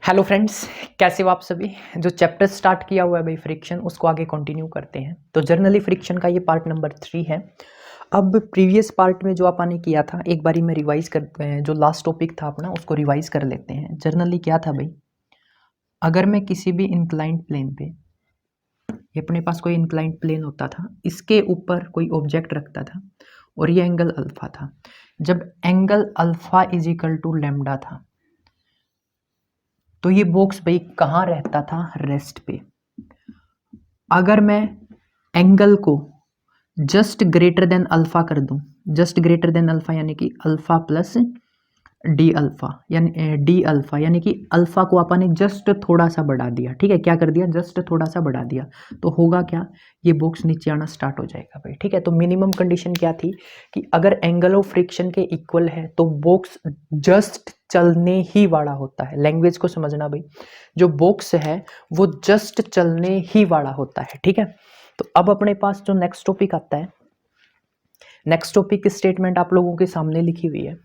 Hello friends, कैसे हो आप सभी। जो चैप्टर स्टार्ट किया हुआ है भाई फ्रिक्शन, उसको आगे कंटिन्यू करते हैं। तो जर्नली फ्रिक्शन का ये पार्ट नंबर 3 है। अब प्रीवियस पार्ट में जो आपने किया था, एक बारी में रिवाइज करते हैं। जो लास्ट टॉपिक था अपना, उसको रिवाइज कर लेते हैं। जर्नली क्या था भाई, अगर मैं किसी भी इंक्लाइंड प्लेन पे, ये अपने पास कोई इंक्लाइंड प्लेन होता था, इसके ऊपर कोई ऑब्जेक्ट रखता था और ये एंगल अल्फा था। जब angle alpha is equal to lambda था, तो ये बॉक्स भाई कहाँ रहता था, रेस्ट पे। अगर मैं एंगल को जस्ट ग्रेटर देन अल्फा कर दूं, जस्ट ग्रेटर देन अल्फा यानी कि अल्फा प्लस डी अल्फा यानी कि अल्फा को अपन ने जस्ट थोड़ा सा बढ़ा दिया। ठीक है, क्या कर दिया, जस्ट थोड़ा सा बढ़ा दिया। तो होगा क्या, ये बॉक्स नीचे आना स्टार्ट हो जाएगा भाई। ठीक है, तो मिनिमम कंडीशन क्या थी कि अगर एंगल ऑफ फ्रिक्शन के इक्वल है तो बॉक्स जस्ट चलने ही वाला होता है। लैंग्वेज को समझना भाई, जो बॉक्स है वो जस्ट चलने ही वाला होता है। ठीक है, तो अब अपने पास जो नेक्स्ट टॉपिक आता है, नेक्स्ट टॉपिक की स्टेटमेंट आप लोगों के सामने लिखी हुई है।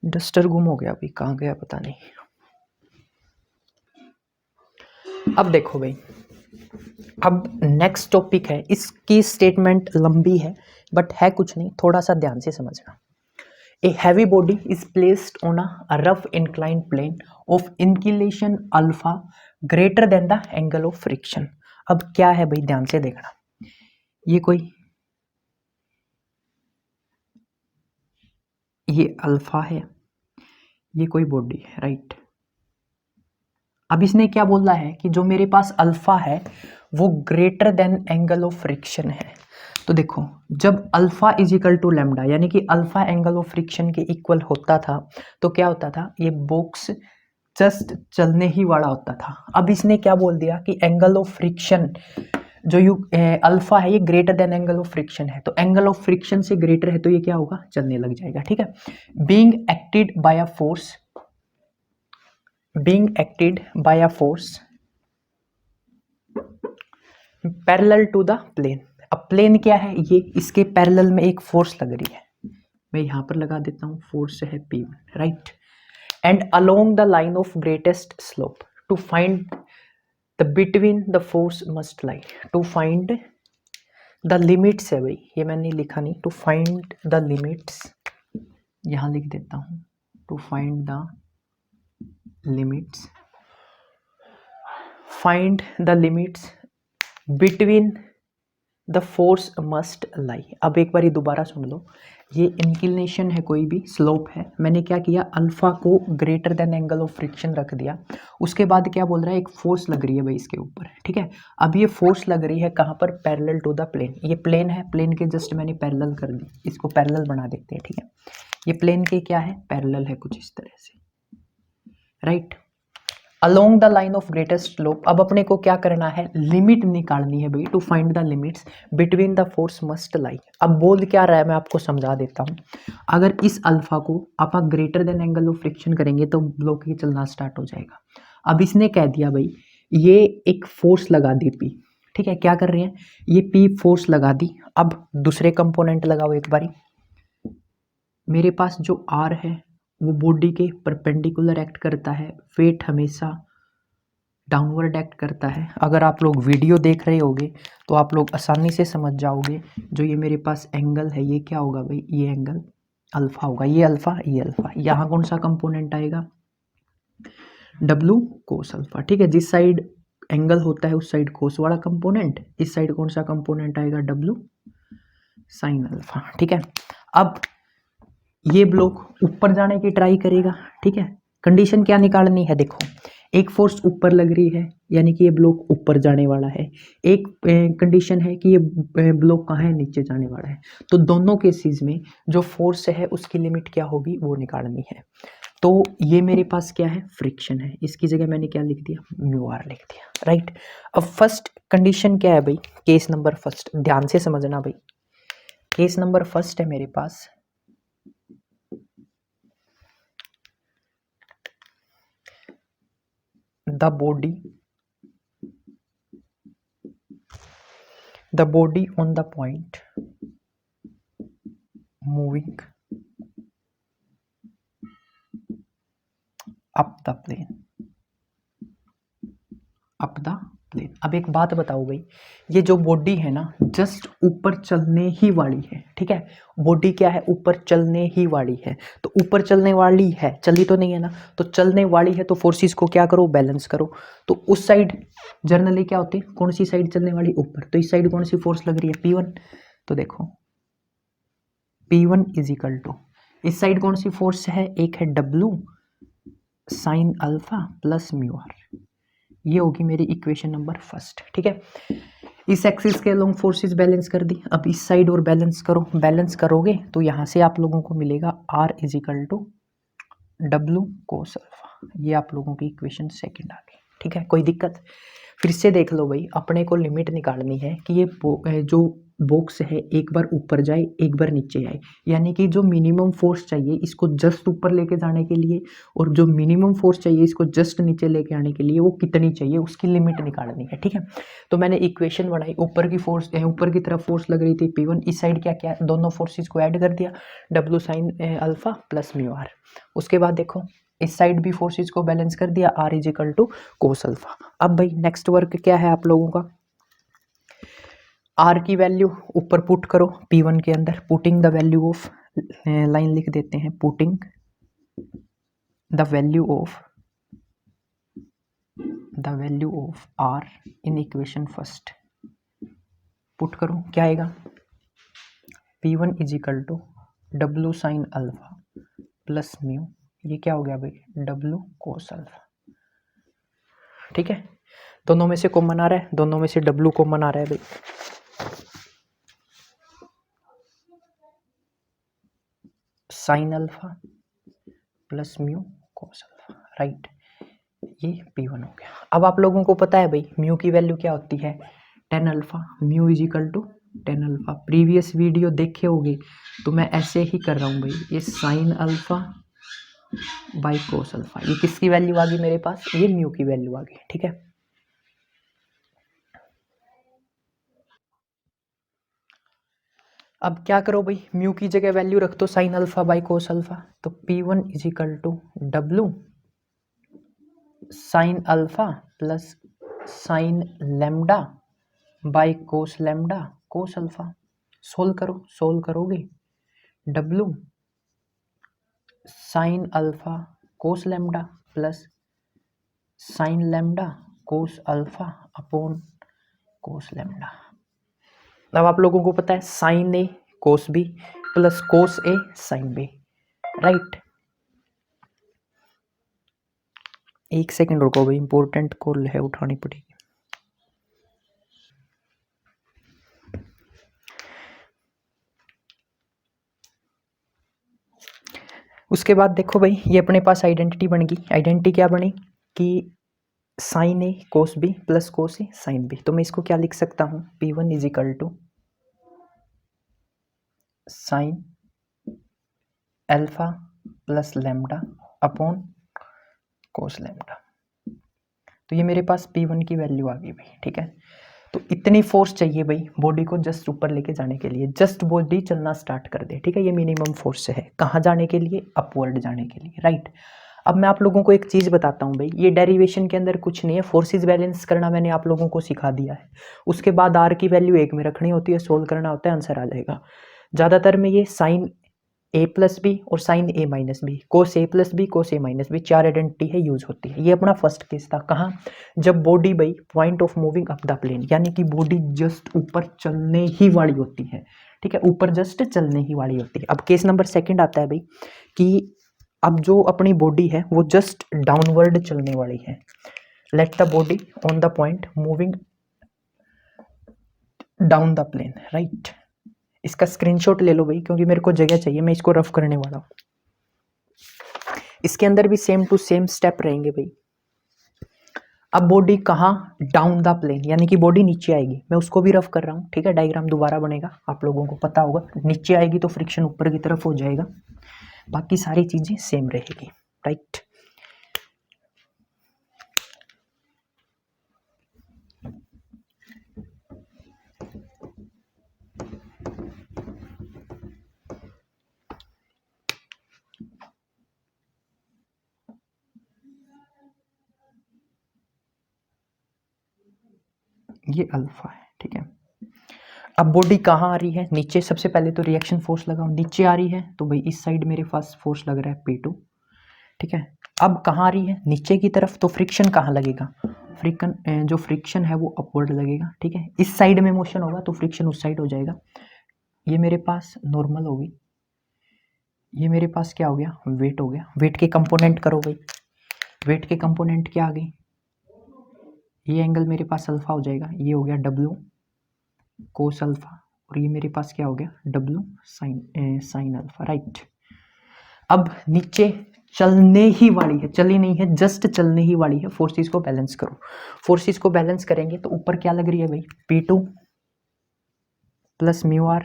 डस्टर गुम हो गया, अभी कहाँ गया पता नहीं। अब देखो भाई, अब नेक्स्ट टॉपिक है, इसकी स्टेटमेंट लंबी है बट है कुछ नहीं, थोड़ा सा ध्यान से समझना। A heavy body is placed on a rough inclined plane of inclination alpha greater than the angle of friction. अब क्या है भाई, ध्यान से देखना। ये अल्फा है, ये कोई बॉडी है, राइट। अब इसने क्या बोला है कि जो मेरे पास अल्फा है वो greater than angle of friction है। तो देखो, जब alpha is equal to lambda यानी कि अल्फा एंगल ऑफ फ्रिक्शन के इक्वल होता था, तो क्या होता था, ये बॉक्स जस्ट चलने ही वाला होता था। अब इसने क्या बोल दिया कि एंगल ऑफ फ्रिक्शन जो अल्फा है ये greater than angle of friction है, तो एंगल ऑफ फ्रिक्शन से ग्रेटर है तो ये क्या होगा, चलने लग जाएगा। ठीक है, being acted by a force, being acted by a force parallel to the plane. अब प्लेन क्या है, ये इसके पैरेलल में एक फोर्स लग रही है। मैं यहां पर लगा देता हूं, फोर्स है P1, right. And along the line of greatest slope to find the between the force must lie. To find the limits है भाई, ये मैंने लिखा नहीं, टू फाइंड द लिमिट्स, यहां लिख देता हूं, to find the limits, find the limits between the force must lie. अब एक बार दोबारा सुन लो, ये इंक्लिनेशन है, कोई भी स्लोप है, मैंने क्या किया, अल्फा को greater than angle of friction रख दिया। उसके बाद क्या बोल रहा है, एक फोर्स लग रही है भाई इसके ऊपर। ठीक है, अब ये फोर्स लग रही है कहाँ पर, पैरेलल टू द प्लेन। ये प्लेन है, प्लेन के जस्ट मैंने पैरेलल कर दी, इसको पैरेलल बना देते हैं। ठीक है, ये प्लेन के क्या है, पैरेलल है कुछ इस तरह से, right. Along the line of greatest slope, अब अपने को क्या करना है, लिमिट निकालनी है भाई, to find the limits between the force must lie. अब बोल क्या रहा है, मैं आपको समझा देता हूं। अगर इस अल्फा को आप greater than angle of friction करेंगे तो ब्लॉक ही चलना स्टार्ट हो जाएगा। अब इसने कह दिया भाई, ये एक फोर्स लगा दी पी। ठीक है, क्या कर रहे हैं, ये पी फोर्स लगा दी। अब दूसरे कंपोनेंट लगाओ एक बारी। मेरे पास जो आर है वो बॉडी के परपेंडिकुलर एक्ट करता है, वेट हमेशा डाउनवर्ड एक्ट करता है। अगर आप लोग वीडियो देख रहे होगे तो आप लोग आसानी से समझ जाओगे। जो ये मेरे पास एंगल है ये क्या होगा भाई, ये एंगल अल्फा होगा, ये अल्फा, ये अल्फा। यहाँ कौन सा कंपोनेंट आएगा, डब्लू कोस अल्फा। ठीक है, जिस साइड एंगल होता है उस साइड कोस वाला कंपोनेंट, इस साइड कौन सा कंपोनेंट आएगा, डब्लू साइन अल्फा। ठीक है, अब ये ब्लॉक ऊपर जाने की ट्राई करेगा। ठीक है, कंडीशन क्या निकालनी है, देखो, एक फोर्स ऊपर लग रही है यानी कि ये ब्लॉक ऊपर जाने वाला है, एक कंडीशन है कि ये ब्लॉक कहाँ है, नीचे जाने वाला है। तो दोनों केसेस में जो फोर्स है उसकी लिमिट क्या होगी वो निकालनी है। तो ये मेरे पास क्या है, फ्रिक्शन है, इसकी जगह मैंने क्या लिख दिया, म्यू आर लिख दिया, राइट। अब फर्स्ट कंडीशन क्या है भाई, केस नंबर फर्स्ट, ध्यान से समझना भाई। केस नंबर फर्स्ट है मेरे पास, the body on the point moving up the plane। Up the plane. अब एक बात बताओ भाई, ये जो बॉडी है ना जस्ट ऊपर चलने ही वाली है, ठीक है। बॉडी क्या है, ऊपर चलने ही वाली है। तो ऊपर चलने वाली है, चली तो नहीं है ना, तो चलने वाली है तो फोर्सेस को क्या करो, बैलेंस करो। तो उस साइड जनरली क्या होती है, कौन सी साइड चलने वाली, ऊपर, तो इस साइड कौन सी फोर्स लग रही है, P1। तो देखो P1 इज इक्वल टू, इस साइड कौन सी फोर्स है, एक है W sine alpha plus mu R. ये होगी मेरी इक्वेशन नंबर फर्स्ट, ठीक है। इस एक्सिस के अलोंग फोर्सेस बैलेंस कर दी। अब इस साइड और बैलेंस करो, बैलेंस करोगे तो यहाँ से आप लोगों को मिलेगा R is equal to W cos alpha. ये आप लोगों की इक्वेशन सेकंड आ गई, ठीक है। कोई दिक्कत, फिर से देख लो भाई, अपने को लिमिट निकालनी है कि ये जो बॉक्स है एक बार ऊपर जाए एक बार नीचे आए, यानी कि जो मिनिमम फोर्स चाहिए इसको जस्ट ऊपर लेके जाने के लिए और जो मिनिमम फोर्स चाहिए इसको जस्ट नीचे लेके आने के लिए वो कितनी चाहिए, उसकी लिमिट निकालनी है, ठीक है। तो मैंने इक्वेशन बनाई, ऊपर की फोर्स, ऊपर की तरफ फोर्स लग रही थी P1, इस साइड क्या क्या दोनों फोर्सेस को ऐड कर दिया, W sine alpha plus mu R. उसके बाद देखो इस साइड भी फोर्सेस को बैलेंस कर दिया, R is equal to cos alpha. अब भाई नेक्स्ट वर्क क्या है आप लोगों का, R की वैल्यू ऊपर पुट करो P1 के अंदर, putting the value of, line लिख देते हैं, putting the value of R in equation first. Put करो, क्या आएगा, P1 is equal to W sine alpha plus mu, ये क्या हो गया भाई, W कोस अल्फा, ठीक है। दोनों में से कॉमन आ रहा है, दोनों में से W कॉमन आ रहा है भाई, साइन अल्फा प्लस म्यू कोस अल्फा, राइट। ये P1 हो गया। अब आप लोगों को पता है भाई म्यू की वैल्यू क्या होती है, tan alpha, mu is equal to tan alpha. Previous video देखे होगे तो मैं ऐसे ही कर रहा हूँ भाई, ये sign alpha by cos alpha, ये किसकी वैल्यू आ गई मेरे पास, ये म्यू की वैल्यू आ गई, ठीक है। अब क्या करो भाई, म्यू की जगह वैल्यू रख दो sine alpha by cos alpha, तो P1 is equal to W sine alpha plus sine lambda by cos lambda cos alpha. Solve करो, सोल्व करोगे W sine alpha cos lambda plus sine lambda cos alpha upon cos lambda. अब आप लोगों को पता है sine A cos B plus cos A sine B, right. एक second रुको भाई, इंपॉर्टेंट कॉल है, उठानी पड़ेगी। उसके बाद देखो भाई, ये अपने पास आइडेंटिटी बन गई। आइडेंटिटी क्या बनी कि sine A cos B plus cos A sine B. तो मैं इसको क्या लिख सकता हूँ, P1 is equal to sine alpha plus lambda upon cos lambda. तो ये मेरे पास P1 की वैल्यू आ गई भाई, ठीक है। तो इतनी फोर्स चाहिए भाई बॉडी को जस्ट ऊपर लेके जाने के लिए, जस्ट बॉडी चलना स्टार्ट कर दे, ठीक है। ये मिनिमम फोर्स है, कहाँ जाने के लिए, अपवर्ड जाने के लिए, राइट। अब मैं आप लोगों को एक चीज़ बताता हूँ भाई, ये डेरिवेशन के अंदर कुछ नहीं है, फोर्सेस बैलेंस करना मैंने आप लोगों को सिखा दिया है। उसके बाद R की वैल्यू एक में रखनी होती है, सोल्व करना होता है, आंसर आ जाएगा। ज़्यादातर में ये साइन ए प्लस बी और साइन ए माइनस बी, कोस ए प्लस बी, कोस ए माइनस बी, चार आइडेंटिटी है, यूज होती है। ये अपना फर्स्ट केस था, कहाँ, जब बॉडी भाई point of moving up the plane, यानी कि बॉडी जस्ट ऊपर चलने ही वाली होती है, ठीक है, ऊपर जस्ट चलने ही वाली होती है। अब केस नंबर सेकंड आता है भाई कि अब जो अपनी बॉडी है वो जस्ट डाउनवर्ड चलने वाली है। Let the body on the point moving down the plane, right. इसका स्क्रीनशॉट ले लो भाई, क्योंकि मेरे को जगह चाहिए, मैं इसको रफ करने वाला हूँ। इसके अंदर भी सेम टू सेम स्टेप रहेंगे भाई। अब बॉडी कहाँ, डाउन द प्लेन, यानी कि बॉडी नीचे आएगी, मैं उसको भी रफ कर रहा हूँ, ठीक है। डायग्राम दोबारा बनेगा, आप लोगों को पता होगा, नीचे आएगी तो फ्रिक्शन ऊपर की तरफ हो जाएगा, बाकी सारी चीजें सेम रहेगी, राइट। ये अल्फा है, ठीक है। अब बॉडी कहाँ आ रही है, नीचे। सबसे पहले तो रिएक्शन फोर्स लगाओ, नीचे आ रही है तो भाई इस साइड मेरे पास फोर्स लग रहा है P2, ठीक है। अब कहाँ आ रही है, नीचे की तरफ, तो फ्रिक्शन कहाँ लगेगा, जो फ्रिक्शन है वो अपवर्ड लगेगा, ठीक है। इस साइड में मोशन होगा तो फ्रिक्शन उस साइड हो जाएगा। ये मेरे पास नॉर्मल होगी, ये मेरे पास क्या हो गया, वेट हो गया। वेट के कंपोनेंट करो भाई, वेट के कंपोनेंट क्या आ गई, ये एंगल मेरे पास अल्फा हो जाएगा, ये हो गया W कोस अल्फा, और ये मेरे पास क्या हो गया, W साइन अल्फा, राइट। अब नीचे चलने ही वाली है, चली नहीं है, जस्ट चलने ही वाली है। फोर्सेस को बैलेंस करो, फोर्सेस को बैलेंस करेंगे तो ऊपर क्या लग रही है भाई, P2 प्लस म्यू आर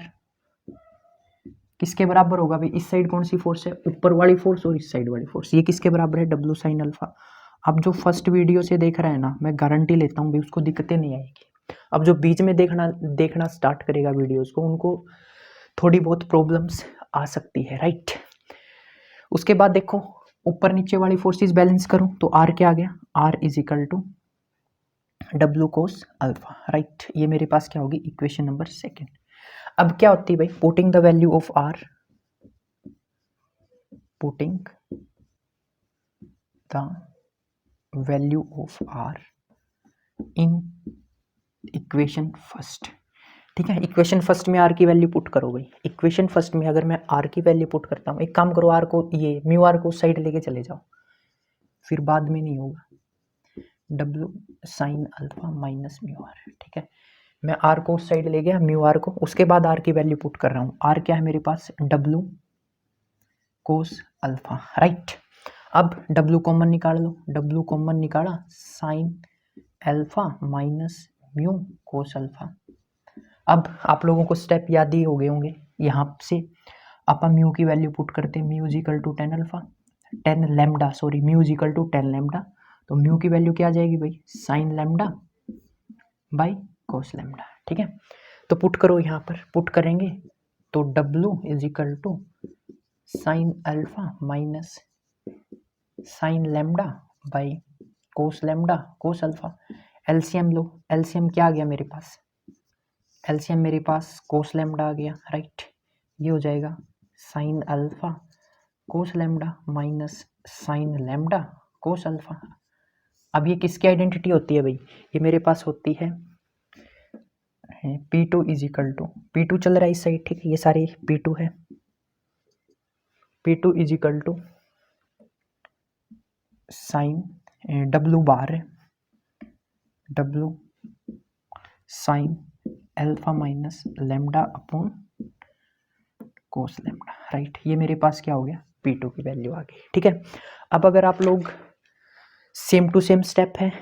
किसके बराबर होगा भाई, इस साइड कौन सी फोर्स है, ऊपर वाली फोर्स, और इस साइड वाली फोर्स, ये किसके बराबर है, W साइन अल्फा। अब जो फर्स्ट वीडियो से देख रहा है ना, मैं गारंटी लेता हूँ भाई उसको दिक्कतें नहीं आएगी। अब जो बीच में देखना स्टार्ट करेगा वीडियोस को, उनको थोड़ी बहुत प्रॉब्लम्स आ सकती है, राइट। उसके बाद देखो ऊपर नीचे वाली फोर्सेस बैलेंस करो तो R क्या आ गया, R is equal to W cos alpha, right. ये मेरे पास क्या होगी, इक्वेशन नंबर सेकेंड। अब क्या होती है भाई, putting the value of R, putting the value of R in equation first, ठीक है। इक्वेशन फर्स्ट में R की वैल्यू पुट करो भाई। इक्वेशन फर्स्ट में अगर मैं R की वैल्यू पुट करता हूँ, एक काम करो, R को, ये म्यू आर को उस साइड लेके चले जाओ, फिर बाद में नहीं होगा, W sine alpha minus mu R, ठीक है। मैं R को उस साइड ले गया, म्यू आर को, उसके बाद R की वैल्यू पुट कर रहा हूँ। R क्या है मेरे पास, W कोस अल्फा, राइट। अब W कॉमन निकाल लो, W कॉमन निकाला, साइन अल्फा माइनस म्यू कोस अल्फा। अब आप लोगों को स्टेप याद ही हो गए होंगे, यहाँ से अपन म्यू की वैल्यू पुट करते हैं, mu is equal to 10 alpha, 10 lambda, sorry, mu is equal to 10 lambda, तो म्यू की वैल्यू क्या आ जाएगी भाई, sine lambda by cos lambda, ठीक है। तो पुट करो, यहाँ पर पुट करेंगे तो W is equal to sine alpha minus sine lambda by cos lambda cos alpha. LCM लो, एलसीएम क्या आ गया मेरे पास, एलसीएम मेरे पास कोस लैम्डा आ गया, राइट। ये हो जाएगा sign alpha cos lambda minus sine lambda cos alpha. अब ये किसकी आइडेंटिटी होती है भाई, ये मेरे पास होती है P2 is equal to, P2 चल रहा है इस साइड, ठीक है, ये सारे P2 है, P2 is equal to sine W बार है, W sine alpha minus lambda upon cos lambda, right. ये मेरे पास क्या हो गया, P2 की वैल्यू आ गई, ठीक है। अब अगर आप लोग सेम टू सेम स्टेप है,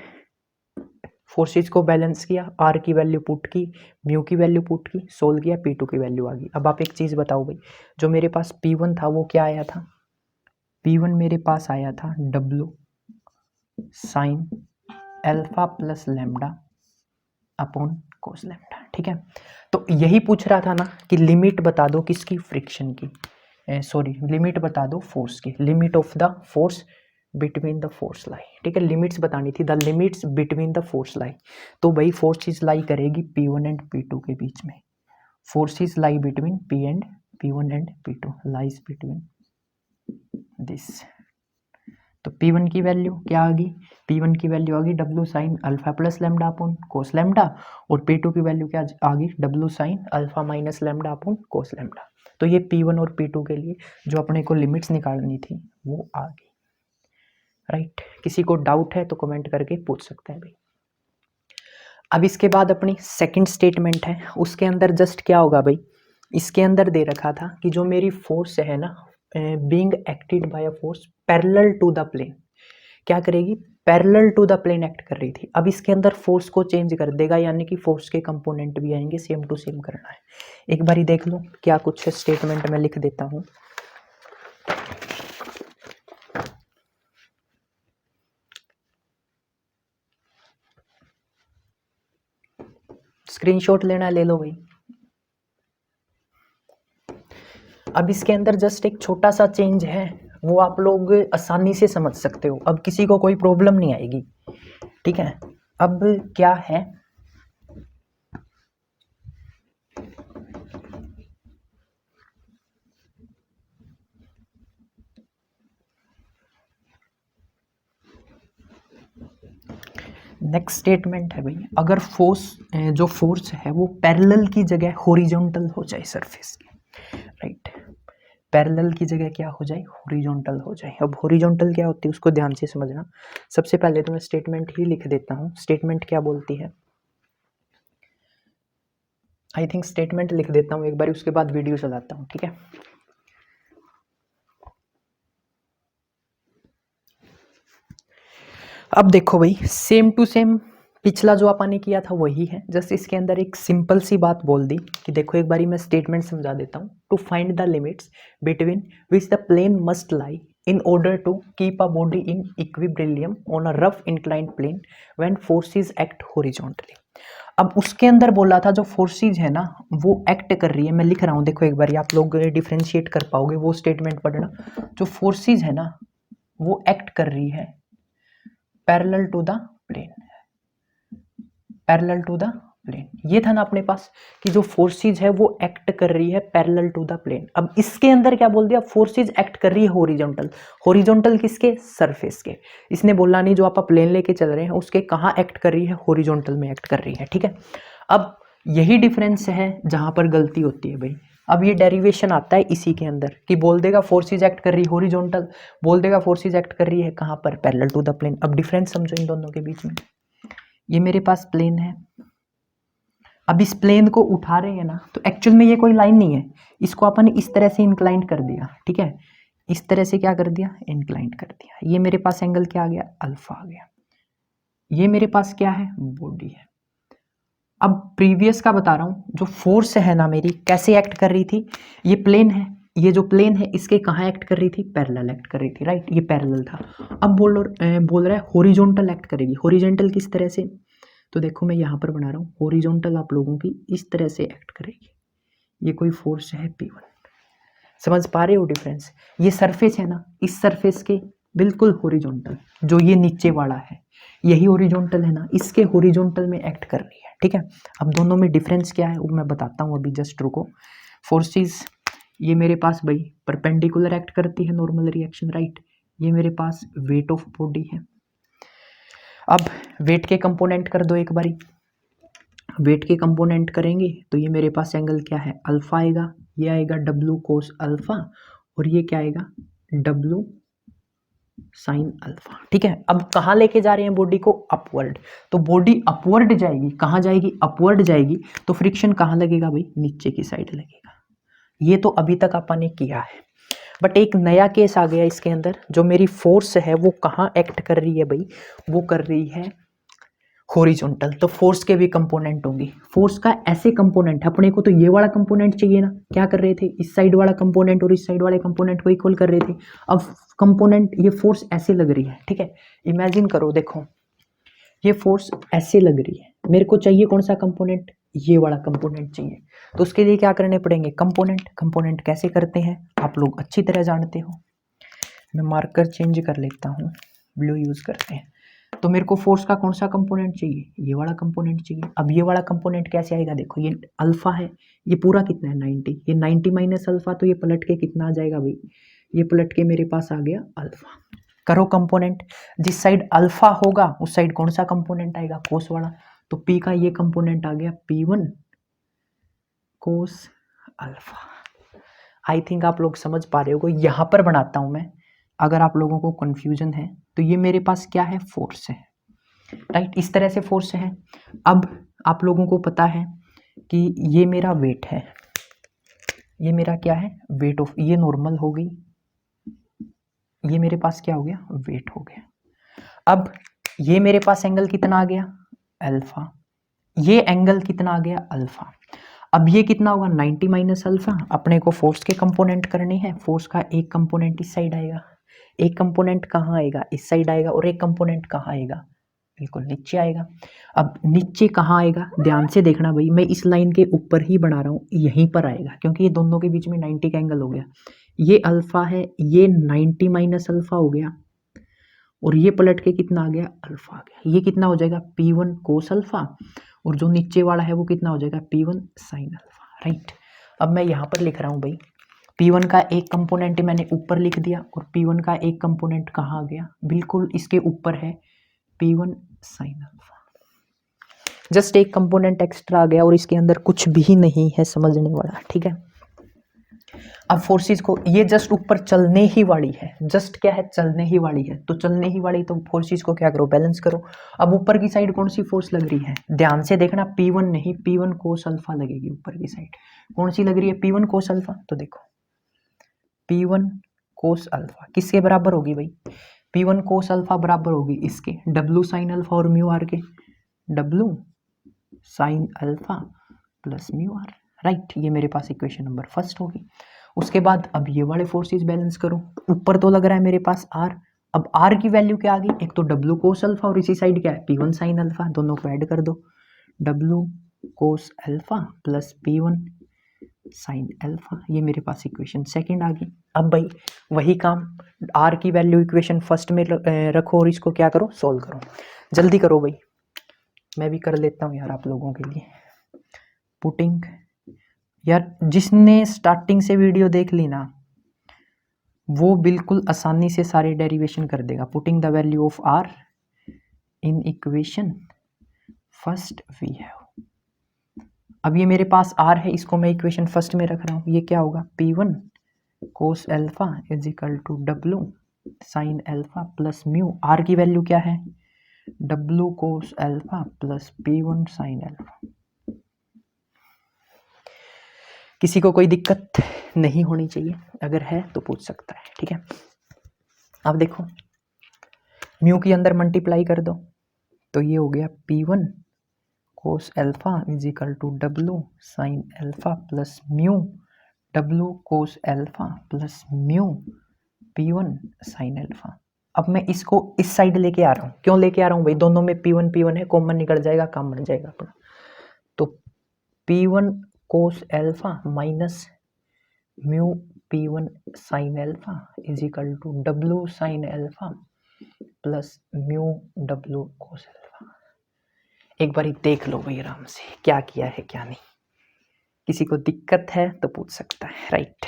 फोर्सेस को बैलेंस किया, R की वैल्यू पुट की, म्यू की वैल्यू पुट की, सोल्व किया, P2 की वैल्यू आ गई। अब आप एक चीज़ बताओ भाई, जो मेरे पास P1 था वो क्या आया था, P1 मेरे पास आया था W sine alpha plus lambda upon cos lambda, ठीक है। तो यही पूछ रहा था ना कि लिमिट बता दो किसकी, फ्रिक्शन की, सॉरी, लिमिट बता दो फोर्स की, limit of the force between the force lie, ठीक है। लिमिट्स बतानी थी, the limits between the force lie. तो भाई फोर्सेस लाई करेगी P1 एंड P2 के बीच में, forces lie between P1 and P2 lies between this. तो P1 की वैल्यू क्या आ गई, P1 की वैल्यू आ गई W sine alpha plus lambda upon cos lambda, और P2 की वैल्यू क्या आ गई, W sine alpha minus lambda upon cos lambda. तो ये P1 और P2 के लिए जो अपने को लिमिट्स निकालनी थी वो आ गई, राइट। किसी को डाउट है तो कमेंट करके पूछ सकते हैं भाई। अब इसके बाद अपनी सेकंड स्टेटमेंट है, उसके अंदर जस्ट क्या होगा भाई, इसके अंदर दे रखा था कि जो मेरी फोर्स है ना, being acted by a force parallel to the plane, क्या करेगी, parallel to the plane act कर रही थी। अब इसके अंदर फोर्स को चेंज कर देगा, यानी कि फोर्स के कंपोनेंट भी आएंगे, सेम टू सेम करना है। एक बारी देख लो क्या कुछ स्टेटमेंट में लिख देता हूँ। स्क्रीनशॉट लेना ले लो भाई। अब इसके अंदर जस्ट एक छोटा सा चेंज है, वो आप लोग आसानी से समझ सकते हो, अब किसी को कोई प्रॉब्लम नहीं आएगी, ठीक है। अब क्या है, नेक्स्ट स्टेटमेंट है भाई, अगर जो फोर्स है वो पैरेलल की जगह हॉरिजॉन्टल हो जाए सरफेस के, राइट, पैरेलल की जगह क्या हो जाए, हॉरिजॉन्टल हो जाए। अब हॉरिजॉन्टल क्या होती है उसको ध्यान से समझना। सबसे पहले तो मैं स्टेटमेंट ही लिख देता हूँ। स्टेटमेंट क्या बोलती है, आई थिंक स्टेटमेंट लिख देता हूँ एक बार, उसके बाद वीडियो चलाता हूँ, ठीक है। अब देखो भाई, सेम टू सेम पिछला जो अपन ने किया था वही है, जस्ट इसके अंदर एक सिंपल सी बात बोल दी कि देखो एक बारी मैं स्टेटमेंट समझा देता हूँ। To find the limits between which the plane must lie in order to keep a body in equilibrium on a rough inclined plane when forces act horizontally. अब उसके अंदर बोला था जो फोर्सेज है ना वो एक्ट कर रही है, मैं लिख रहा हूँ देखो एक बार, आप लोग डिफ्रेंशिएट कर पाओगे, वो स्टेटमेंट पढ़ना। जो फोर्सेज है ना वो एक्ट कर रही है parallel to the plane, parallel to the plane. ये था ना अपने पास कि जो फोर्सेज है वो एक्ट कर रही है पैरेलल टू द प्लेन। अब इसके अंदर क्या बोल दिया, फोर्सेज एक्ट कर रही है हॉरिजॉन्टल। हॉरिजॉन्टल किसके, सरफेस के। इसने बोला नहीं जो आप प्लेन लेके चल रहे हैं उसके कहाँ एक्ट कर रही है, हॉरिजॉन्टल में एक्ट कर रही है, ठीक है। अब यही डिफरेंस है जहां पर गलती होती है भाई। अब ये डेरिवेशन आता है इसी के अंदर कि बोल देगा फोर्सेज एक्ट कर रही है हॉरिजॉन्टल, बोल देगा फोर्सेज एक्ट कर रही है कहाँ पर, पैरेलल टू द प्लेन। अब डिफरेंस समझो इन दोनों के बीच में। ये मेरे पास प्लेन है, अब इस प्लेन को उठा रहे हैं ना तो एक्चुअल में ये कोई लाइन नहीं है, इसको अपन इस तरह से इंक्लाइंड कर दिया, ठीक है, इस तरह से क्या कर दिया, इंक्लाइंड कर दिया। ये मेरे पास एंगल क्या आ गया, अल्फा आ गया। ये मेरे पास क्या है, बॉडी है। अब प्रीवियस का बता रहा हूँ, जो फोर्स है ना मेरी कैसे एक्ट कर रही थी, ये प्लेन है, ये जो प्लेन है इसके कहाँ एक्ट कर रही थी, पैरेलल एक्ट कर रही थी, राइट, ये पैरेलल था। अब बोल रहा है हॉरिजॉन्टल एक्ट करेगी। हॉरिजॉन्टल किस तरह से, तो देखो मैं यहाँ पर बना रहा हूँ, हॉरिजॉन्टल आप लोगों की इस तरह से एक्ट करेगी। ये कोई फोर्स है P1, समझ पा रहे हो डिफरेंस। ये सरफेस है ना, इस सरफेस के बिल्कुल हॉरिजॉन्टल, जो ये नीचे वाला है यही हॉरिजॉन्टल है ना, इसके हॉरिजॉन्टल में एक्ट कर रही है, ठीक है। अब दोनों में डिफरेंस क्या है वो मैं बताता हूँ अभी, जस्ट रुको। फोर्सेस ये मेरे पास भाई परपेंडिकुलर एक्ट करती है, नॉर्मल रिएक्शन, राइट। ये मेरे पास वेट ऑफ बॉडी है। अब वेट के कंपोनेंट कर दो एक बारी, वेट के कंपोनेंट करेंगे तो ये मेरे पास एंगल क्या है, अल्फा आएगा, ये आएगा डब्लू कोस अल्फा, और ये क्या आएगा, डब्लू साइन अल्फा, ठीक है। अब कहाँ लेके जा रहे हैं बॉडी को, अपवर्ड। तो बॉडी अपवर्ड जाएगी, कहाँ जाएगी, अपवर्ड जाएगी, तो फ्रिक्शन कहाँ लगेगा भाई, नीचे की साइड लगेगा। ये तो अभी तक अपन ने किया है, बट एक नया केस आ गया इसके अंदर। जो मेरी फोर्स है वो कहाँ एक्ट कर रही है भाई, वो कर रही है हॉरिजॉन्टल। तो फोर्स के भी कंपोनेंट होंगे, फोर्स का ऐसे कंपोनेंट, अपने को तो ये वाला कंपोनेंट चाहिए ना, क्या कर रहे थे, इस साइड वाला कंपोनेंट और इस साइड वाले कंपोनेंट को इक्वल कर रहे थे। अब कंपोनेंट, ये फोर्स ऐसे लग रही है, ठीक है, इमेजिन करो, देखो ये फोर्स ऐसे लग रही है, मेरे को चाहिए कौन सा कंपोनेंट, ये वाला कंपोनेंट चाहिए। तो उसके लिए क्या करने पड़ेंगे, कंपोनेंट कैसे करते हैं आप लोग अच्छी तरह जानते हो। मैं मार्कर चेंज कर लेता हूँ, ब्लू यूज करते हैं। तो मेरे को फोर्स का कौन सा कंपोनेंट चाहिए, ये वाला कंपोनेंट चाहिए। अब ये वाला कंपोनेंट कैसे आएगा, देखो ये अल्फा है, ये पूरा कितना है 90, ये 90 माइनस अल्फा, तो ये पलट के कितना आ जाएगा भाई, ये पलट के मेरे पास आ गया अल्फा। करो कंपोनेंट, जिस साइड अल्फा होगा उस साइड कौन सा कंपोनेंट आएगा, कोस वाला। तो पी का ये कंपोनेंट आ गया P1 cos alpha. I think आप लोग समझ पा रहे हो। यहाँ पर बनाता हूँ मैं, अगर आप लोगों को कंफ्यूजन है तो ये मेरे पास क्या है, फोर्स है, राइट, इस तरह से फोर्स है। अब आप लोगों को पता है कि ये मेरा वेट है, ये मेरा क्या है, वेट ऑफ, ये नॉर्मल हो गई, ये मेरे पास क्या हो गया, वेट हो गया। अब ये मेरे पास एंगल कितना आ गया, अल्फा, ये एंगल कितना आ गया, अल्फा। अब ये कितना होगा, 90 माइनस अल्फा। अपने को फोर्स के कंपोनेंट करने हैं, फोर्स का एक कंपोनेंट इस साइड आएगा, एक कंपोनेंट कहाँ आएगा, इस साइड आएगा, और एक कंपोनेंट कहाँ आएगा, बिल्कुल नीचे आएगा। अब नीचे कहाँ आएगा, ध्यान से देखना भाई, मैं इस लाइन के ऊपर ही बना रहा हूँ, यहीं पर आएगा, क्योंकि ये दोनों के बीच में 90 का एंगल हो गया। ये अल्फा है, ये 90 माइनस अल्फा हो गया, और ये पलट के कितना आ गया, अल्फा आ गया। ये कितना हो जाएगा, P1 कोस अल्फा, और जो नीचे वाला है वो कितना हो जाएगा, P1 साइन अल्फा, राइट। अब मैं यहाँ पर लिख रहा हूँ भाई, P1 का एक कंपोनेंट मैंने ऊपर लिख दिया, और P1 का एक कंपोनेंट कहाँ आ गया, बिल्कुल इसके ऊपर है, P1 साइन अल्फा। जस्ट एक कंपोनेंट एक्स्ट्रा आ गया और इसके अंदर कुछ भी नहीं है समझने वाला, ठीक है। अब फोर्सेस को, ये जस्ट ऊपर चलने ही वाली है, जस्ट क्या है, चलने ही वाली है, तो चलने ही वाली, तो फोर्सेस को क्या करो, बैलेंस करो। अब ऊपर की साइड कौन सी फोर्स लग रही है, ध्यान से देखना, P1 नहीं, P1 कोस अल्फा लगेगी ऊपर की साइड। कौन सी लग रही है, P1 कोस अल्फा। तो देखो P1 कोस अल्फा किसके बराबर होगी भाई, P1 कोस अल्फा बराबर होगी इसके W साइन अल्फा और म्यू आर के, W sine alpha plus mu R, right. ये मेरे पास इक्वेशन नंबर फर्स्ट होगी। उसके बाद अब ये वाले फोर्सेस बैलेंस करो, ऊपर तो लग रहा है मेरे पास R, अब R की वैल्यू क्या आ गई, एक तो W कोस अल्फा और इसी साइड क्या है P1 साइन अल्फा, दोनों को ऐड कर दो, W cos alpha plus P1 sine alpha, ये मेरे पास इक्वेशन सेकंड आ गई। अब भाई वही काम, R की वैल्यू इक्वेशन फर्स्ट में रखो और इसको क्या करो, सोल्व करो, जल्दी करो भाई, मैं भी कर लेता हूँ यार आप लोगों के लिए। पुटिंग, यार जिसने स्टार्टिंग से वीडियो देख ली ना वो बिल्कुल आसानी से सारे डेरिवेशन कर देगा। Putting the value of R in equation first we have, अब ये मेरे पास R है, इसको मैं इक्वेशन फर्स्ट में रख रहा हूँ, ये क्या होगा, P1 cos alpha is equal to W sine alpha plus mu, R की वैल्यू क्या है, W cos alpha plus P1 sine alpha. किसी को कोई दिक्कत नहीं होनी चाहिए, अगर है तो पूछ सकता है, ठीक है। अब देखो म्यू की अंदर मल्टीप्लाई कर दो, तो ये हो गया P1 cos alpha is equal to W sine alpha plus mu, W cos alpha plus mu P1 sine alpha. अब मैं इसको इस साइड लेके आ रहा हूँ, क्यों लेके आ रहा हूँ भाई, दोनों में P1 है, कॉमन निकल जाएगा, काम बन जाएगा अपना। तो P1 cos alpha minus mu P1 sine alpha is equal to W sine alpha plus mu W cos alpha. एक बार देख लो भाई आराम से क्या किया है क्या नहीं, किसी को दिक्कत है तो पूछ सकता है, राइट।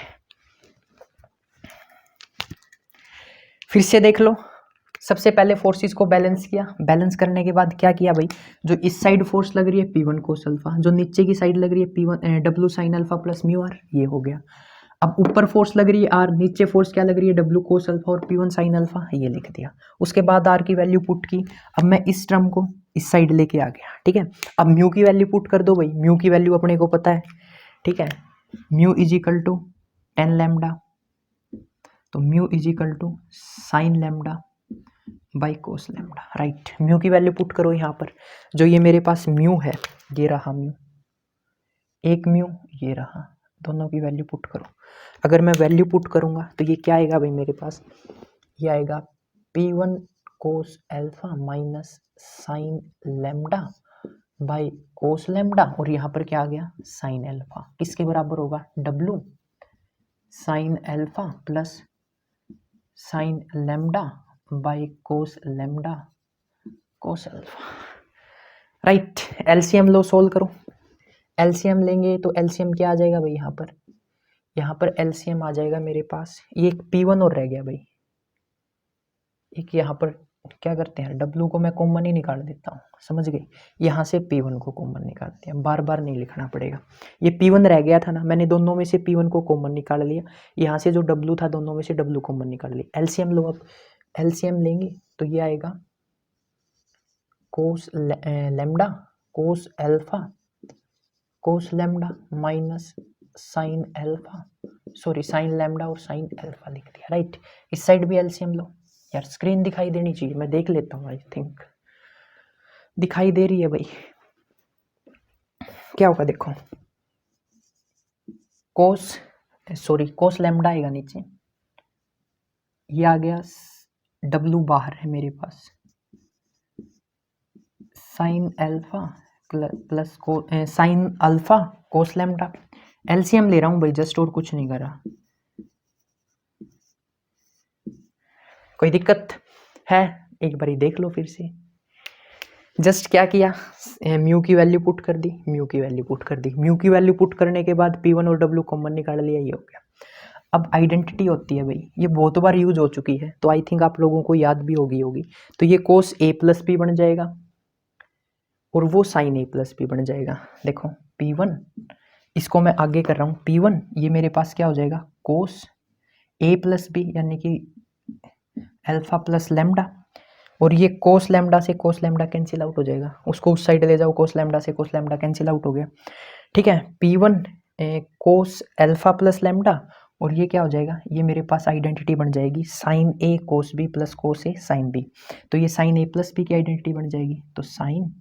फिर से देख लो, सबसे पहले फोर्सेस को बैलेंस किया, बैलेंस करने के बाद क्या किया भाई, जो इस साइड फोर्स लग रही है P1 कोस अल्फा, जो नीचे की साइड लग रही है P1 W sine alpha plus mu R, ये हो गया। अब ऊपर फोर्स लग रही है R, नीचे फोर्स क्या लग रही है W कोस अल्फा और P1 साइन अल्फा, ये लिख दिया। उसके बाद R की वैल्यू पुट की, अब मैं इस टर्म को इस साइड लेके आ गया, ठीक है। अब म्यू की वैल्यू पुट कर दो भाई, म्यू की वैल्यू अपने को पता है, ठीक है, mu is equal to 10 lambda, तो mu is equal to sine lambda by cos lambda, right. Mu की वैल्यू पुट करो यहाँ पर, जो ये मेरे पास म्यू है, ये रहा म्यू, एक म्यू ये रहा, दोनों की वैल्यू पुट करो। अगर मैं वैल्यू पुट करूँगा तो ये क्या आएगा भाई मेरे पास, ये आएगा P1 cos alpha minus sine lambda by cos lambda, और यहाँ पर क्या आ गया, साइन अल्फा, किसके बराबर होगा, W sine alpha plus sign lambda by cos lambda cos alpha, right. LCM लो, सोल्व करो, एलसीएम लेंगे तो एलसीएम क्या आ जाएगा भाई, यहाँ पर एलसीएम आ जाएगा मेरे पास, ये एक P1 और रह गया भाई, एक यहाँ पर क्या करते हैं, W को मैं कॉमन ही निकाल देता हूँ, समझ गए, यहाँ से P1 को कॉमन निकालते हैं, बार बार नहीं लिखना पड़ेगा। ये P1 रह गया था ना, मैंने दोनों में से P1 को कॉमन निकाल लिया, यहाँ से जो W था दोनों में से W कॉमन निकाल लिया। एलसीएम लो, अब एलसीएम लेंगे तो ये आएगा cos lambda cos alpha cos lambda minus sine alpha, sorry sine lambda और साइन अल्फा लिख दिया, राइट। इस साइड भी एलसीएम लो, यार स्क्रीन दिखाई देनी चाहिए, मैं देख लेता हूँ, आई थिंक दिखाई दे रही है भाई, क्या होगा देखो, कोस लैम्डा आएगा नीचे, ये आ गया, W बाहर है मेरे पास, sine alpha plus sine alpha cos lambda, LCM ले रहा हूँ भाई जस्ट, और कुछ नहीं कर रहा। कोई दिक्कत है, एक बारी देख लो फिर से, जस्ट क्या किया, म्यू की वैल्यू पुट कर दी, म्यू की वैल्यू पुट करने के बाद P1 और W कॉमन निकाल लिया, ये हो गया। अब आइडेंटिटी होती है भाई, ये बहुत बार यूज हो चुकी है, तो आई थिंक आप लोगों को याद भी होगी, तो ये कोस A प्लस P बन जाएगा, और वो साइन ए प्लस बी बन जाएगा। देखो P1, इसको मैं आगे कर रहा हूँ, P1 ये मेरे पास क्या हो जाएगा, कोस ए प्लस बी यानी कि अल्फा प्लस लैम्डा, और ये कोस लैम्डा से कोस लैम्डा कैंसिल आउट हो जाएगा, उसको उस साइड ले जाओ, कोस लैम्डा से कोस लैम्डा कैंसिल आउट हो गया। ठीक है, P1 cos alpha plus lambda, और ये क्या हो जाएगा, ये मेरे पास आइडेंटिटी बन जाएगी sign A cos B plus cos A sine B, तो ये साइन ए प्लस बी की आइडेंटिटी बन जाएगी, तो sign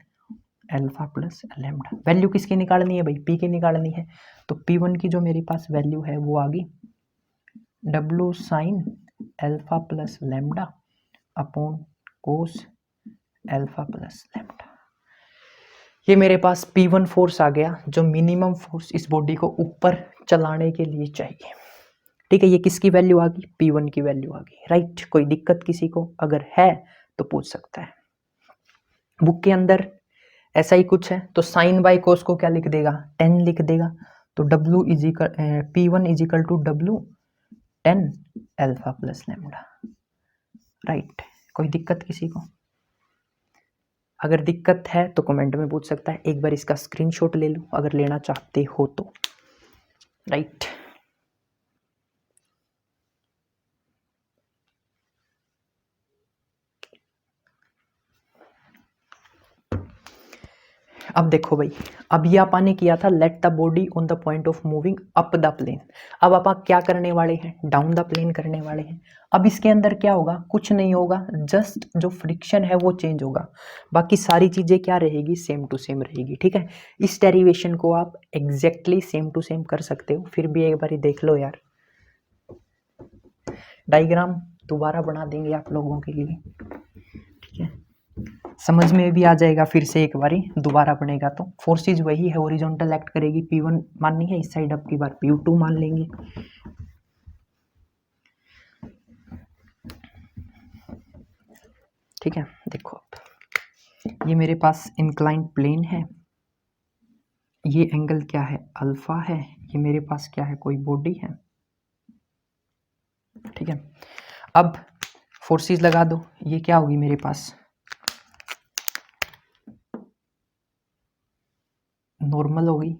alpha plus lambda. Value किसकी निकालनी है भाई, पी की निकालनी है, तो P1 की जो मेरे पास वैल्यू है वो आ गई W sine alpha plus lambda upon कोस अल्फा प्लस लैम्डा। ये मेरे पास P1 फोर्स आ गया, जो मिनिमम फोर्स इस बॉडी को ऊपर चलाने के लिए चाहिए। ठीक है, ये किसकी वैल्यू आ गई, P1 की वैल्यू आ गई। राइट, कोई दिक्कत किसी को अगर है तो पूछ सकता है। बुक के अंदर ऐसा ही कुछ है, तो साइन बाई कोस को क्या लिख देगा, 10 लिख देगा, तो W is equal P1 is equal to W 10 alpha plus lambda. Right, कोई दिक्कत किसी को, अगर दिक्कत है तो कमेंट में पूछ सकता है, एक बार इसका स्क्रीनशॉट ले लो अगर लेना चाहते हो तो। राइट, अब देखो भाई, अब ये आपने किया था let the body on the point of moving up the plane. अब आप क्या करने वाले हैं, डाउन द प्लेन करने वाले हैं। अब इसके अंदर क्या होगा, कुछ नहीं होगा, जस्ट जो फ्रिक्शन है वो चेंज होगा, बाकी सारी चीजें क्या रहेगी, सेम टू सेम रहेगी। ठीक है, इस डेरिवेशन को आप एग्जैक्टली सेम टू सेम कर सकते हो। फिर भी एक बार देख लो यार, डायग्राम दोबारा बना देंगे आप लोगों के लिए। ठीक है, समझ में भी आ जाएगा, फिर से एक बारी दोबारा बनेगा तो फोर्सेज वही है, ओरिजेंटल एक्ट करेगी, P1 माननी है इस साइड, अब की बार P2 मान लेंगे। ठीक है, देखो अब ये मेरे पास इंक्लाइंड प्लेन है, ये एंगल क्या है, अल्फा है, ये मेरे पास क्या है, कोई बॉडी है। ठीक है, अब फोर्सेस लगा दो, ये क्या होगी मेरे पास, नॉर्मल होगी,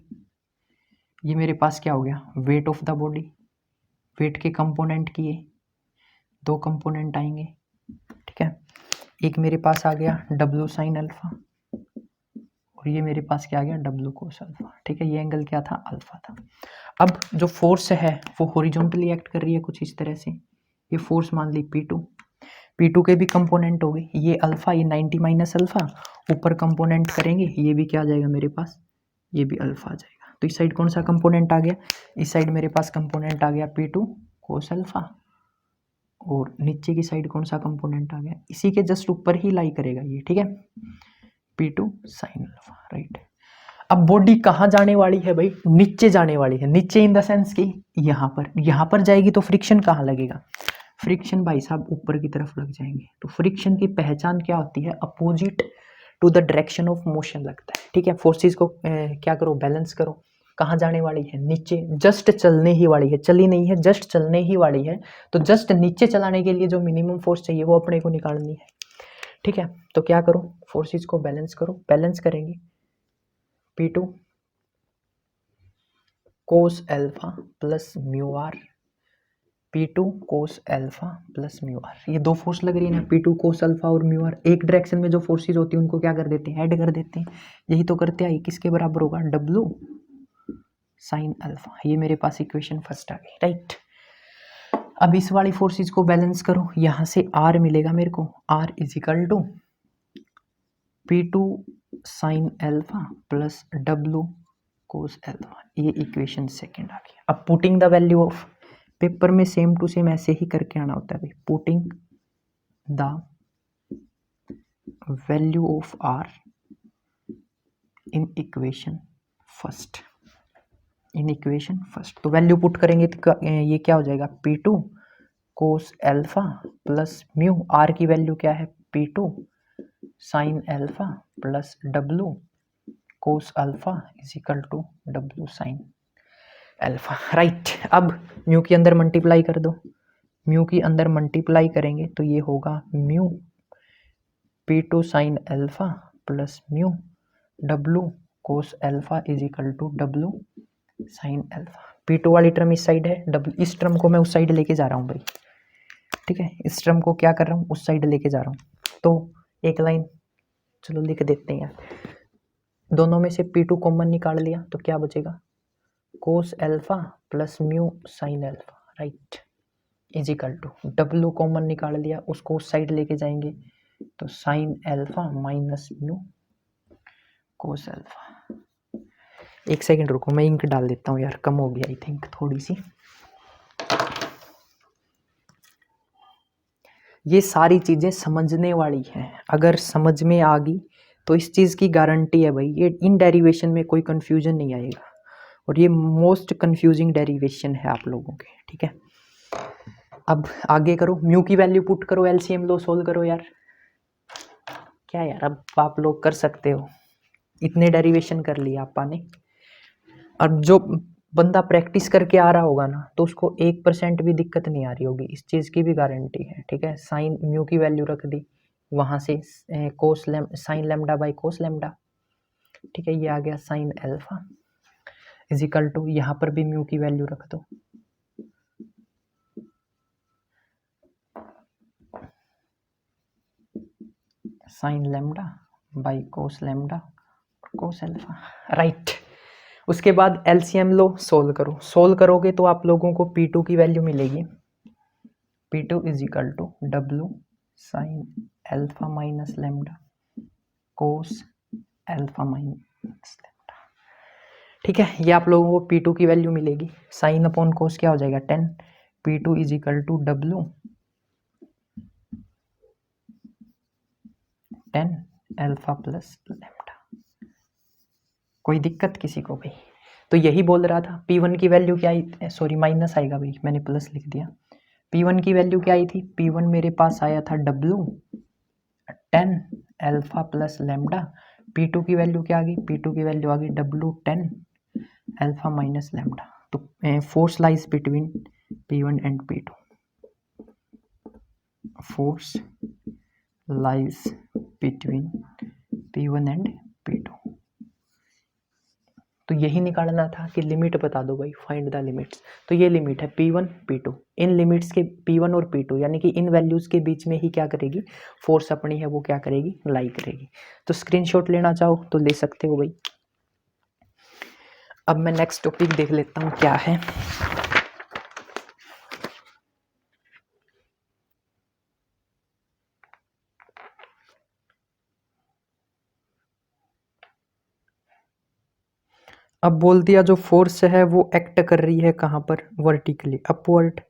ये मेरे पास क्या हो गया, weight of the body, weight के कंपोनेंट किए, दो कंपोनेंट आएंगे। ठीक है, एक मेरे पास आ गया W साइन अल्फा, और ये मेरे पास क्या आ गया, W कोस अल्फा। ठीक है, ये एंगल क्या था, अल्फा था। अब जो फोर्स है वो हॉरिजॉन्टली एक्ट कर रही है कुछ इस तरह से, ये फोर्स मान ली P2 के भी कंपोनेंट हो गए, ये अल्फा, ये 90 माइनस अल्फा, ऊपर कंपोनेंट करेंगे, ये भी क्या आ जाएगा मेरे पास, ये भी अल्फा आ जाएगा। तो इस साइड कौन सा कंपोनेंट आ गया, इस साइड मेरे पास कंपोनेंट आ गया P2 कोस अल्फा, और नीचे की साइड कौन सा कंपोनेंट आ गया, इसी के जस्ट ऊपर ही लाई करेगा ये। ठीक है, P2 साइन अल्फा। राइट, अब बॉडी कहाँ जाने वाली है भाई, नीचे जाने वाली है, नीचे इन द सेंस कि यहाँ पर जाएगी तो फ्रिक्शन कहाँ लगेगा, फ्रिक्शन भाई साहब ऊपर की तरफ लग जाएंगे। तो फ्रिक्शन की पहचान क्या होती है, opposite to the direction of motion लगता है। ठीक है, फोर्सेस को क्या करो, बैलेंस करो, कहाँ जाने वाली है, नीचे, जस्ट चलने ही वाली है, चली नहीं है, जस्ट चलने ही वाली है, तो जस्ट नीचे चलाने के लिए जो मिनिमम फोर्स चाहिए वो अपने को निकालनी है। ठीक है, तो क्या करो, फोर्सेस को बैलेंस करो, बैलेंस करेंगे P2 cos alpha plus mu R, P2 cos alpha plus mu R, ये दो फोर्स लग रही है ना, P2 कोस अल्फा और म्यू आर, एक डायरेक्शन में जो फोर्सेस होती है उनको क्या कर देते हैं, ऐड कर देते हैं, यही तो करते हैं। किसके बराबर होगा, W साइन अल्फा। ये मेरे पास इक्वेशन फर्स्ट आ गई। राइट, अब इस वाली फोर्सेस को बैलेंस करो, यहाँ से R मिलेगा मेरे को, R is equal to P2 sine alpha plus W cos alpha, ये इक्वेशन सेकेंड आ गया। अब putting the value of, paper में सेम टू सेम ऐसे ही करके आना होता है भाई, putting the value of R in equation first, in equation first, तो वैल्यू पुट करेंगे तो ये क्या हो जाएगा, P2 cos alpha plus mu, R की वैल्यू क्या है, P2 sine alpha plus W cos alpha is equal to W sine alpha. Right, अब म्यू के अंदर मल्टीप्लाई कर दो, म्यू के अंदर मल्टीप्लाई करेंगे तो ये होगा mu P2 sine alpha plus mu W cos alpha is equal to W sine alpha. P2 वाली टर्म इस साइड है, डब्लू इस टर्म को मैं उस साइड लेके जा रहा हूँ भाई, ठीक है, इस टर्म को क्या कर रहा हूँ, उस साइड लेके जा रहा हूँ। तो एक लाइन चलो लिख देते हैं यार, दोनों में से P2 कॉमन निकाल लिया तो क्या बचेगा, cos alpha plus mu sine alpha, right, is equal to W common निकाल लिया, उसको उस साइड लेके जाएंगे तो sine alpha minus mu cos alpha. एक सेकंड रुको, मैं इंक डाल देता हूँ यार, कम हो गया आई थिंक थोड़ी सी। ये सारी चीज़ें समझने वाली हैं, अगर समझ में आ गई तो इस चीज़ की गारंटी है भाई, ये इन डेरिवेशन में कोई कन्फ्यूजन नहीं आएगा, और ये मोस्ट कन्फ्यूजिंग डेरिवेशन है आप लोगों के, ठीक है। अब आगे करो, म्यू की वैल्यू पुट करो, एलसीएम लो, सोल्व करो यार, क्या यार अब आप लोग कर सकते हो, इतने डेरिवेशन कर लिया आपा ने। अब जो बंदा प्रैक्टिस करके आ रहा होगा ना, तो उसको 1% भी दिक्कत नहीं आ रही होगी, इस चीज़ की भी गारंटी है, ठीक है। साइन म्यू की वैल्यू रख दी, वहाँ से cos sine lambda by cos lambda, ठीक है, ये आ गया sine alpha is equal to, यहाँ पर भी म्यू की वैल्यू रख दो, sine lambda by cos lambda cos alpha, right. उसके बाद एलसीएम लो, सोल्व करो, सोल्व करोगे तो आप लोगों को P2 की वैल्यू मिलेगी, P2 is equal to W sine alpha minus lambda cos alpha minus lambda, ठीक है। ये आप लोगों को P2 की वैल्यू मिलेगी, साइन अपॉन कोस क्या हो जाएगा 10, P2 is equal to W 10 alpha plus lambda. कोई दिक्कत किसी को भाई? तो यही बोल रहा था, P1 की वैल्यू क्या आई, सॉरी माइनस आएगा भाई, मैंने प्लस लिख दिया। P1 की वैल्यू क्या आई थी, P1 मेरे पास आया था W 10 alpha plus lambda. P2 की वैल्यू क्या आ गई, P2 की वैल्यू आ गई W 10 एल्फा माइनस लेमडा। तो force lies between P1 and P2, force lies between P1 and P2। तो यही निकालना था कि लिमिट बता दो भाई, फाइंड द लिमिट्स। तो ये लिमिट है P1 P2, इन लिमिट्स के P1 और P2 यानी कि इन वैल्यूज़ के बीच में ही क्या करेगी, फोर्स अपनी है वो क्या करेगी, लाई करेगी। तो स्क्रीनशॉट लेना चाहो तो ले सकते हो भाई। अब मैं नेक्स्ट टॉपिक देख लेता हूँ क्या है। अब बोल दिया जो फोर्स है वो एक्ट कर रही है कहाँ पर, वर्टिकली अपवर्ड,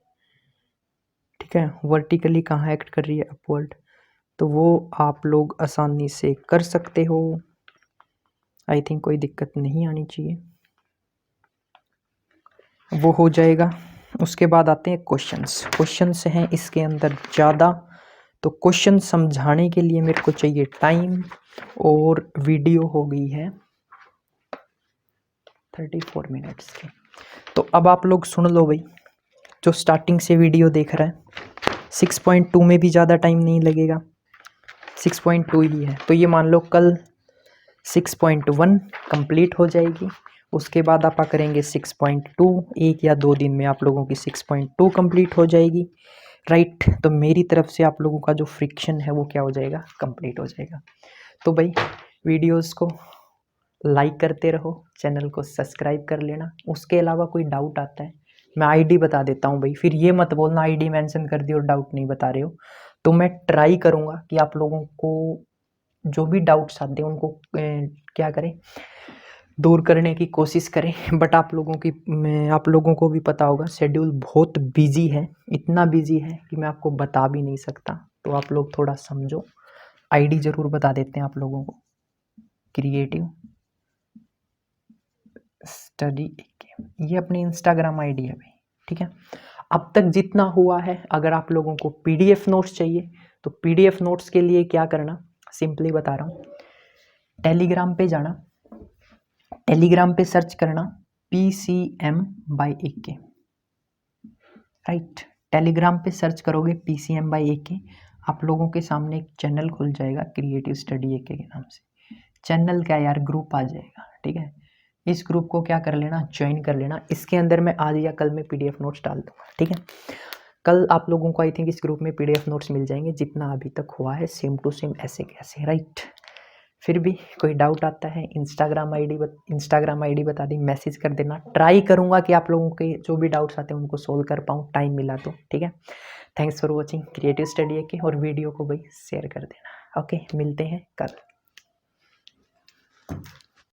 ठीक है, वर्टिकली कहाँ एक्ट कर रही है, अपवर्ड। तो वो आप लोग आसानी से कर सकते हो, आई थिंक कोई दिक्कत नहीं आनी चाहिए, वो हो जाएगा। उसके बाद आते हैं क्वेश्चंस। क्वेश्चंस हैं इसके अंदर ज़्यादा, तो क्वेश्चन समझाने के लिए मेरे को चाहिए टाइम, और वीडियो हो गई है 34 मिनट्स की। तो अब आप लोग सुन लो भाई, जो स्टार्टिंग से वीडियो देख रहा है, 6.2 में भी ज़्यादा टाइम नहीं लगेगा, 6.2 ही है। तो ये मान लो कल 6.1 कंप्लीट हो जाएगी, उसके बाद आप करेंगे 6.2, एक या 2 दिन में आप लोगों की 6.2 कंप्लीट हो जाएगी, राइट। तो मेरी तरफ से आप लोगों का जो फ्रिक्शन है वो क्या हो जाएगा, कंप्लीट हो जाएगा। तो भाई वीडियोस को लाइक करते रहो, चैनल को सब्सक्राइब कर लेना। उसके अलावा कोई डाउट आता है, मैं आईडी बता देता हूँ भाई, फिर ये मत बोलना आईडी मेंशन कर दी और डाउट नहीं बता रहे हो। तो मैं ट्राई करूँगा कि आप लोगों को जो भी डाउट्स आते हैं उनको क्या करें, दूर करने की कोशिश करें। बट आप लोगों को भी पता होगा शेड्यूल बहुत बिजी है, इतना बिजी है कि मैं आपको बता भी नहीं सकता, तो आप लोग थोड़ा समझो। आईडी ज़रूर बता देते हैं आप लोगों को, क्रिएटिव स्टडी, ये अपनी इंस्टाग्राम आईडी है भाई, ठीक है। अब तक जितना हुआ है, अगर आप लोगों को पीडीएफ नोट्स चाहिए तो पीडीएफ नोट्स के लिए क्या करना, सिंपली बता रहा हूँ, टेलीग्राम पे जाना, टेलीग्राम पे सर्च करना PCM/AK, राइट। टेलीग्राम पे सर्च करोगे PCM/AK, आप लोगों के सामने एक चैनल खुल जाएगा क्रिएटिव स्टडी AK के नाम से। चैनल क्या यार, ग्रुप आ जाएगा, ठीक है। इस ग्रुप को क्या कर लेना, ज्वाइन कर लेना। इसके अंदर मैं आज या कल में PDF नोट्स डाल दूंगा, ठीक है। कल आप लोगों को आई थिंक इस ग्रुप में PDF नोट्स मिल जाएंगे, जितना अभी तक हुआ है सेम टू सेम ऐसे कैसे, राइट। फिर भी कोई डाउट आता है, इंस्टाग्राम आईडी बता दी, मैसेज कर देना। ट्राई करूँगा कि आप लोगों के जो भी डाउट्स आते हैं उनको सोल्व कर पाऊँ, टाइम मिला तो, ठीक है। Thanks for watching creative study के, और वीडियो को भाई शेयर कर देना। ओके, मिलते हैं कल।